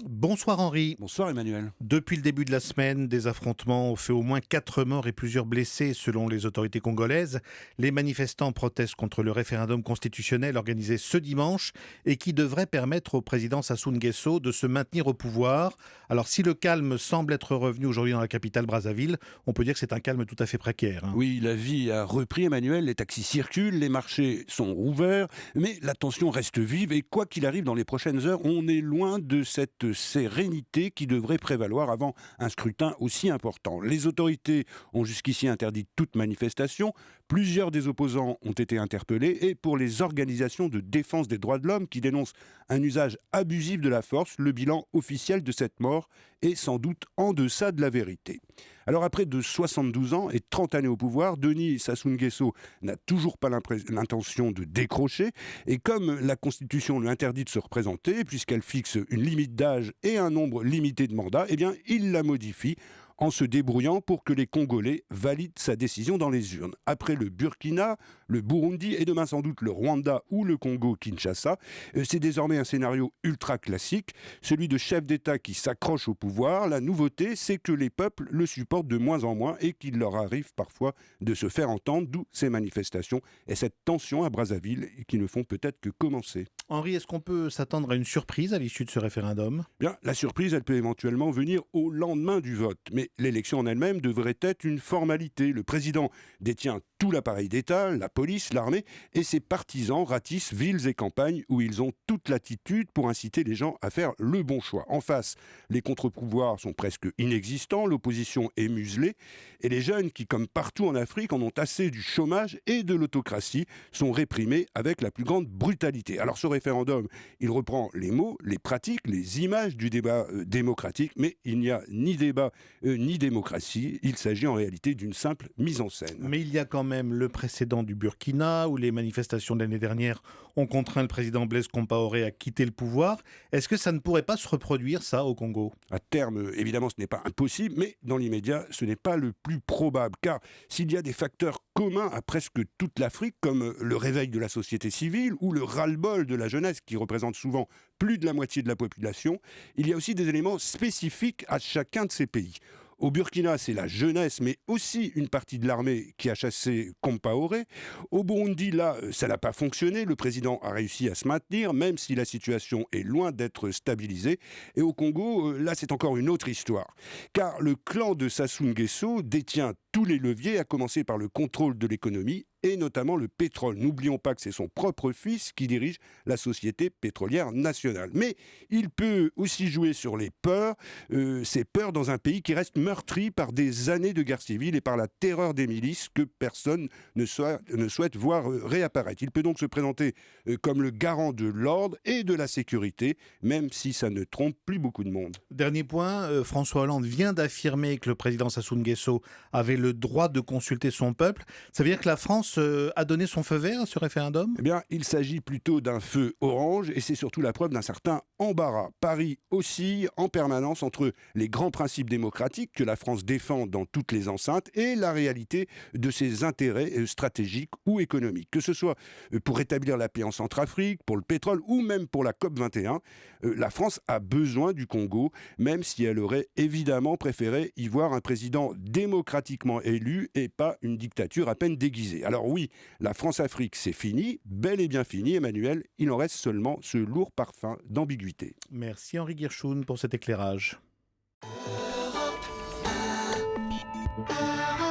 Bonsoir Henri. Bonsoir Emmanuel. Depuis le début de la semaine, des affrontements ont fait au moins 4 morts et plusieurs blessés selon les autorités congolaises. Les manifestants protestent contre le référendum constitutionnel organisé ce dimanche et qui devrait permettre au président Sassou Nguesso de se maintenir au pouvoir. Alors si le calme semble être revenu aujourd'hui dans la capitale Brazzaville, on peut dire que c'est un calme tout à fait précaire. Oui, la vie a repris Emmanuel, les taxis circulent, les marchés sont rouverts, mais la tension reste vive et quoi qu'il arrive dans les prochaines heures, on est loin de cette sérénité qui devrait prévaloir avant un scrutin aussi important. Les autorités ont jusqu'ici interdit toute manifestation, plusieurs des opposants ont été interpellés et pour les organisations de défense des droits de l'homme qui dénoncent un usage abusif de la force, le bilan officiel de cette mort est sans doute en deçà de la vérité. Alors après de 72 ans et 30 années au pouvoir, Denis Sassou Nguesso n'a toujours pas l'intention de décrocher et comme la Constitution lui interdit de se représenter puisqu'elle fixe une limite d'âge et un nombre limité de mandats, eh bien il la modifie en se débrouillant pour que les Congolais valident sa décision dans les urnes. Après le Burkina, le Burundi et demain sans doute le Rwanda ou le Congo-Kinshasa, c'est désormais un scénario ultra classique, celui de chef d'État qui s'accroche au pouvoir. La nouveauté, c'est que les peuples le supportent de moins en moins et qu'il leur arrive parfois de se faire entendre, d'où ces manifestations et cette tension à Brazzaville qui ne font peut-être que commencer. Henri, est-ce qu'on peut s'attendre à une surprise à l'issue de ce référendum ? Bien, la surprise, elle peut éventuellement venir au lendemain du vote, mais l'élection en elle-même devrait être une formalité. Le président détient tout l'appareil d'État, la police, l'armée, et ses partisans ratissent villes et campagnes où ils ont toute latitude pour inciter les gens à faire le bon choix. En face, les contre-pouvoirs sont presque inexistants, l'opposition est muselée, et les jeunes qui, comme partout en Afrique, en ont assez du chômage et de l'autocratie, sont réprimés avec la plus grande brutalité. Alors ce référendum, il reprend les mots, les pratiques, les images du débat démocratique, mais il n'y a ni débat ni démocratie, il s'agit en réalité d'une simple mise en scène. Mais il y a quand même le précédent du Burkina, où les manifestations de l'année dernière ont contraint le président Blaise Compaoré à quitter le pouvoir. Est-ce que ça ne pourrait pas se reproduire, ça, au Congo ? À terme, évidemment, ce n'est pas impossible, mais dans l'immédiat, ce n'est pas le plus probable, car s'il y a des facteurs communs à presque toute l'Afrique, comme le réveil de la société civile ou le ras-le-bol de la jeunesse, qui représente souvent plus de la moitié de la population, il y a aussi des éléments spécifiques à chacun de ces pays. Au Burkina, c'est la jeunesse, mais aussi une partie de l'armée qui a chassé Compaoré. Au Burundi, là, ça n'a pas fonctionné. Le président a réussi à se maintenir, même si la situation est loin d'être stabilisée. Et au Congo, là, c'est encore une autre histoire. Car le clan de Sassou Nguesso détient tous les leviers, à commencer par le contrôle de l'économie et notamment le pétrole. N'oublions pas que c'est son propre fils qui dirige la société pétrolière nationale. Mais il peut aussi jouer sur les peurs, ces peurs dans un pays qui reste meurtri par des années de guerre civile et par la terreur des milices que personne ne souhaite voir réapparaître. Il peut donc se présenter comme le garant de l'ordre et de la sécurité, même si ça ne trompe plus beaucoup de monde. Dernier point, François Hollande vient d'affirmer que le président Sassou Nguesso avait le droit de consulter son peuple. Ça veut dire que la France a donné son feu vert à ce référendum ? Eh bien, il s'agit plutôt d'un feu orange et c'est surtout la preuve d'un certain embarras. Paris oscille en permanence entre les grands principes démocratiques que la France défend dans toutes les enceintes et la réalité de ses intérêts stratégiques ou économiques. Que ce soit pour rétablir la paix en Centrafrique, pour le pétrole ou même pour la COP21, la France a besoin du Congo, même si elle aurait évidemment préféré y voir un président démocratiquement élu et pas une dictature à peine déguisée. Alors oui, la France-Afrique, c'est fini, bel et bien fini, Emmanuel. Il en reste seulement ce lourd parfum d'ambiguïté. Merci Henri Guirchoun pour cet éclairage. Europe 1.